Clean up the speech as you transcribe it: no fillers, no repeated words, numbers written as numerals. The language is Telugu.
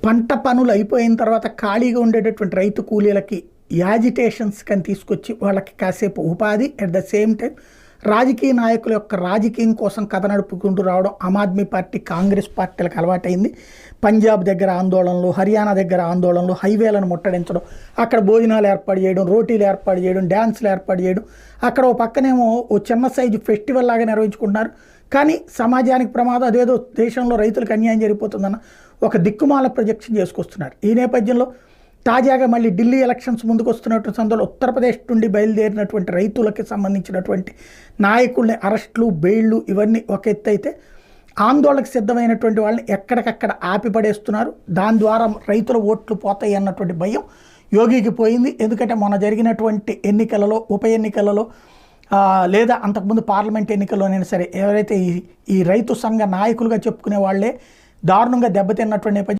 పంట పనులు అయిపోయిన తర్వాత ఖాళీగా ఉండేటటువంటి రైతు కూలీలకి యాజిటేషన్స్ కని తీసుకొచ్చి వాళ్ళకి కాసేపు ఉపాధి, అట్ ద సేమ్ టైం రాజకీయ నాయకుల యొక్క రాజకీయం కోసం కథ నడుపుకుంటూ రావడం ఆమ్ ఆద్మీ పార్టీ, కాంగ్రెస్ పార్టీలకు అలవాటైంది. పంజాబ్ దగ్గర ఆందోళనలు, హర్యానా దగ్గర ఆందోళనలు, హైవేలను ముట్టడించడం, అక్కడ భోజనాలు ఏర్పాటు చేయడం, రోటీలు ఏర్పాటు చేయడం, డ్యాన్సులు ఏర్పాటు చేయడం, అక్కడ ఓ పక్కనేమో ఓ చిన్న సైజు ఫెస్టివల్ లాగా నిర్వహించుకుంటున్నారు. కానీ సమాజానికి ప్రమాదం, అదేదో దేశంలో రైతులకు అన్యాయం జరిగిపోతుందన్న ఒక దిక్కుమాల ప్రొజెక్షన్ చేసుకొస్తున్నారు. ఈ నేపథ్యంలో తాజాగా మళ్ళీ ఢిల్లీ ఎలక్షన్స్ ముందుకు వస్తున్నటువంటి సందర్భంలో ఉత్తరప్రదేశ్ నుండి బయలుదేరినటువంటి రైతులకి సంబంధించినటువంటి నాయకుల్ని అరెస్టులు, బెయిళ్ళు ఇవన్నీ ఒక ఎత్తు అయితే, ఆందోళనకు సిద్ధమైనటువంటి వాళ్ళని ఎక్కడికక్కడ ఆపిపడేస్తున్నారు. దాని ద్వారా రైతుల ఓట్లు పోతాయి అన్నటువంటి భయం యోగికి పోయింది. ఎందుకంటే మొన్న జరిగినటువంటి ఎన్నికలలో, ఉప ఎన్నికలలో లేదా అంతకుముందు పార్లమెంట్ ఎన్నికల్లోనైనా సరే ఎవరైతే ఈ రైతు సంఘ నాయకులుగా చెప్పుకునే వాళ్ళే దారుణంగా దెబ్బతిన్నటువంటి నేపథ్యం